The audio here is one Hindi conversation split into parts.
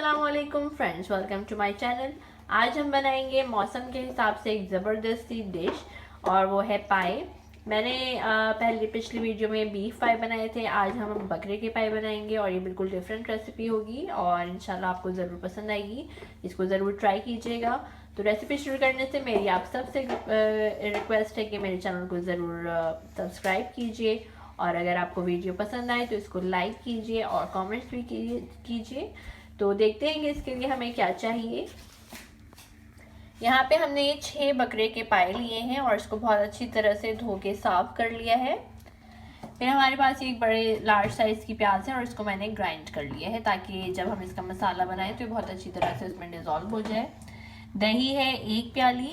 अस्सलामुअलैकुम friends, welcome to my channel. आज हम बनाएंगे मौसम के हिसाब से एक ज़बरदस्ती डिश और वो है पाए। मैंने पिछली वीडियो में बीफ पाए बनाए थे। आज हम बकरे के पाए बनाएंगे और ये बिल्कुल डिफरेंट रेसिपी होगी और इंशाल्लाह आपको ज़रूर पसंद आएगी। इसको ज़रूर ट्राई कीजिएगा। तो रेसिपी शुरू करने से मेरी आप सबसे रिक्वेस्ट है कि मेरे चैनल को ज़रूर सब्सक्राइब कीजिए और अगर आपको वीडियो पसंद आए तो इसको लाइक कीजिए और कमेंट्स भी कीजिए। तो देखते हैं कि इसके लिए हमें क्या चाहिए। यहाँ पे हमने ये 6 बकरे के पाए लिए हैं और इसको बहुत अच्छी तरह से धो के साफ कर लिया है। फिर हमारे पास एक बड़े लार्ज साइज़ की प्याज है और इसको मैंने ग्राइंड कर लिया है ताकि जब हम इसका मसाला बनाएं तो ये बहुत अच्छी तरह से उसमें डिज़ोल्व हो जाए। दही है 1 प्याली,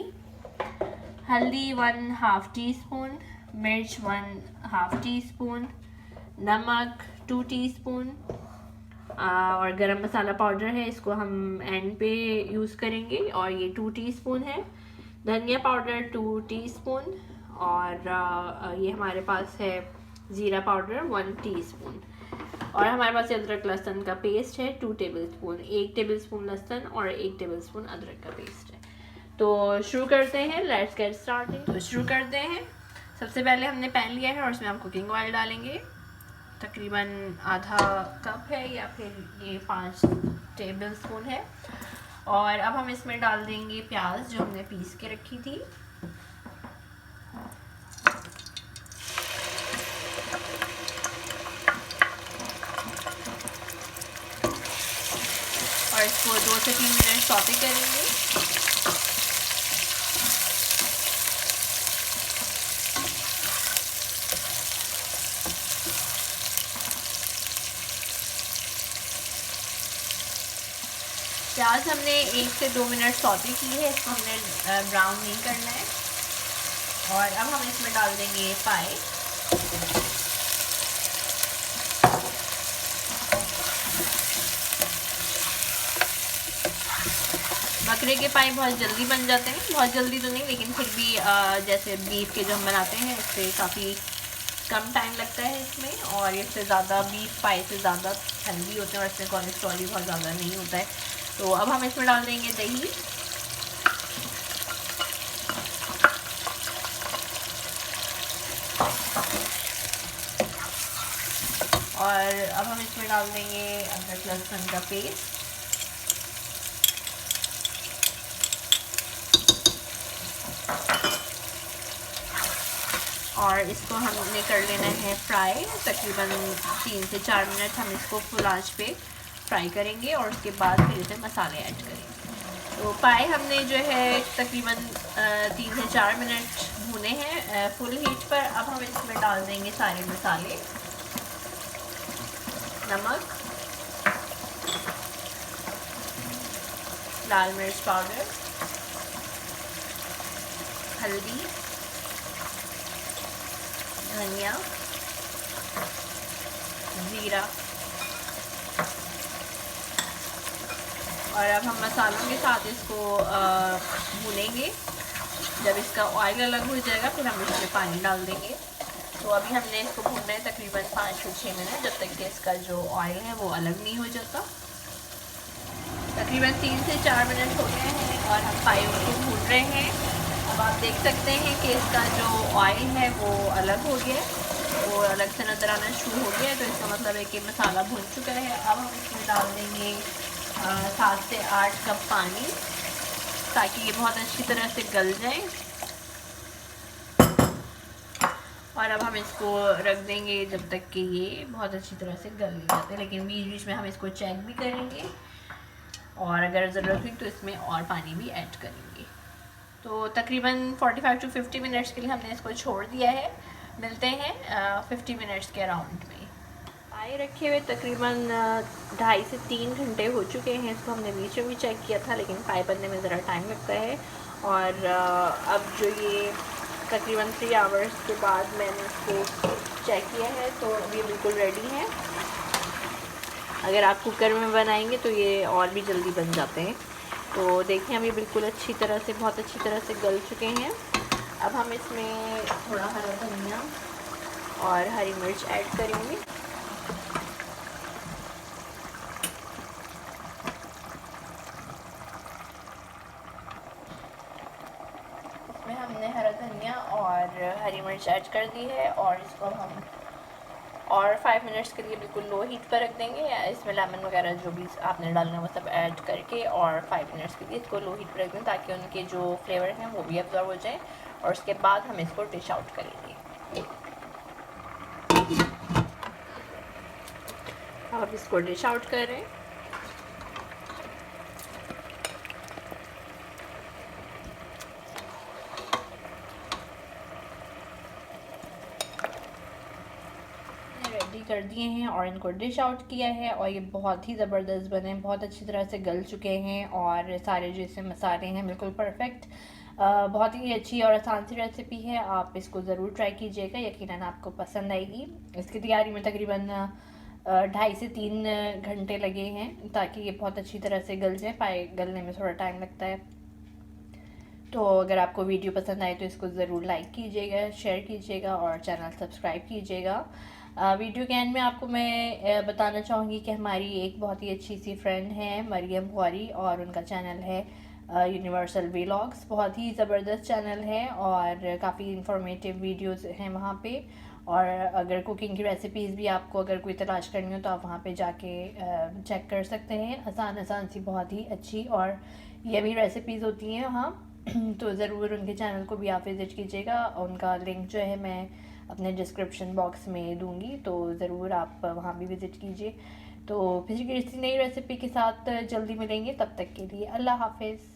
हल्दी 1/2 टीस्पून, मिर्च 1/2 टीस्पून, नमक 2 टीस्पून और गरम मसाला पाउडर है, इसको हम एंड पे यूज़ करेंगे और ये 2 टीस्पून है। धनिया पाउडर 2 टीस्पून और ये हमारे पास है ज़ीरा पाउडर 1 टीस्पून और हमारे पास अदरक लहसुन का पेस्ट है 2 टेबलस्पून। 1 टेबलस्पून लहसुन और 1 टेबलस्पून अदरक का पेस्ट है। तो शुरू करते हैं, लेट्स गेट स्टार्टेड। तो शुरू करते हैं। सबसे पहले हमने पैन लिया है और उसमें हम कुकिंग ऑयल डालेंगे। तकरीबन आधा कप है या फिर ये 5 टेबलस्पून है। और अब हम इसमें डाल देंगे प्याज जो हमने पीस के रखी थी। और इसको 2 से 3 मिनट सौते करेंगे। प्याज हमने 1 से 2 मिनट सौते की है, इसको हमने ब्राउन नहीं करना है। और अब हम इसमें डाल देंगे पाए। बकरे के पाए बहुत जल्दी बन जाते हैं, बहुत जल्दी तो नहीं लेकिन फिर भी जैसे बीफ के जो हम बनाते हैं इससे काफ़ी कम टाइम लगता है इसमें। और इससे ज़्यादा बीफ पाए से ज़्यादा हेल्दी होते हैं और इसमें कोलेस्ट्रॉल भी बहुत ज़्यादा नहीं होता है। तो अब हम इसमें डाल देंगे दही। और अब हम इसमें डाल देंगे अदरक लहसुन का पेस्ट। और इसको हमने कर लेना है फ्राई। तकरीबन 3 से 4 मिनट हम इसको फुल आंच पे फ्राई करेंगे और उसके बाद फिर इसमें मसाले ऐड करेंगे। तो पाए हमने जो है तकरीबन 3 से 4 मिनट भुने हैं फुल हीट पर। अब हम इसमें डाल देंगे सारे मसाले। नमक, लाल मिर्च पाउडर, हल्दी, धनिया, ज़ीरा। और अब हम मसालों के साथ इसको भूनेंगे। जब इसका ऑयल अलग हो जाएगा फिर हम इसमें पानी डाल देंगे। तो अभी हमने इसको भूनना है तकरीबन 5 से 6 मिनट, जब तक कि इसका जो ऑयल है वो अलग नहीं हो जाता। तकरीबन 3 से 4 मिनट हो गए हैं और हम पाए को भून रहे हैं। अब आप देख सकते हैं कि इसका जो ऑयल है वो अलग हो गया है, वो अलग से नज़र आना शुरू हो गया है। तो इसका मतलब है कि मसाला भून चुका है। अब हम इसमें डाल देंगे 7 से 8 कप पानी ताकि ये बहुत अच्छी तरह से गल जाए। और अब हम इसको रख देंगे जब तक कि ये बहुत अच्छी तरह से गल नहीं जाते, लेकिन बीच बीच में हम इसको चेक भी करेंगे और अगर ज़रूरत हुई तो इसमें और पानी भी ऐड करेंगे। तो तकरीबन 45 से 50 मिनट्स के लिए हमने इसको छोड़ दिया है। मिलते हैं 50 मिनट्स के अराउंड में। पाए रखे हुए तकरीबन 2.5 से 3 घंटे हो चुके हैं। इसको हमने बीच में भी चेक किया था लेकिन पाए बनने में ज़रा टाइम लगता है। और अब जो ये तकरीबन 3 आवर्स के बाद मैंने इसको चेक किया है तो ये बिल्कुल रेडी है। अगर आप कुकर में बनाएंगे तो ये और भी जल्दी बन जाते हैं। तो देखें अभी बिल्कुल अच्छी तरह से, बहुत अच्छी तरह से गल चुके हैं। अब हम इसमें थोड़ा हरा धनिया और हरी मिर्च ऐड करेंगे। हरी मिर्च ऐड कर दी है और इसको हम और 5 मिनट्स के लिए बिल्कुल लो हीट पर रख देंगे। इसमें लेमन वगैरह जो भी आपने डालना है वो सब ऐड करके और 5 मिनट्स के लिए इसको लो हीट पर रख दें ताकि उनके जो फ्लेवर हैं वो भी एब्जॉर्ब हो जाएं और उसके बाद हम इसको डिश आउट करेंगे। आप इसको डिश आउट करें। रेडी कर दिए हैं और इनको डिश आउट किया है और ये बहुत ही ज़बरदस्त बने, बहुत अच्छी तरह से गल चुके हैं और सारे जैसे मसाले हैं बिल्कुल परफेक्ट। बहुत ही अच्छी और आसान सी रेसिपी है, आप इसको ज़रूर ट्राई कीजिएगा, यकीनन आपको पसंद आएगी। इसकी तैयारी में तकरीबन 2.5 से 3 घंटे लगे हैं ताकि ये बहुत अच्छी तरह से गल जाए, पाए गलने में थोड़ा टाइम लगता है। तो अगर आपको वीडियो पसंद आए तो इसको ज़रूर लाइक कीजिएगा, शेयर कीजिएगा और चैनल सब्सक्राइब कीजिएगा। वीडियो के एंड में आपको मैं बताना चाहूँगी कि हमारी एक बहुत ही अच्छी सी फ्रेंड है मरियम बुआरी और उनका चैनल है यूनिवर्सल व्लॉग्स। बहुत ही ज़बरदस्त चैनल है और काफ़ी इंफॉर्मेटिव वीडियोस हैं वहाँ पे। और अगर कुकिंग की रेसिपीज़ भी आपको अगर कोई तलाश करनी हो तो आप वहाँ पे जाके चेक कर सकते हैं। आसान आसान सी बहुत ही अच्छी और यमी रेसिपीज़ होती हैं वहाँ। तो ज़रूर उनके चैनल को भी आप विज़िट कीजिएगा। उनका लिंक जो है मैं अपने डिस्क्रिप्शन बॉक्स में दूंगी, तो ज़रूर आप वहाँ भी विज़िट कीजिए। तो फिर किसी नई रेसिपी के साथ जल्दी मिलेंगे, तब तक के लिए अल्लाह हाफिज़।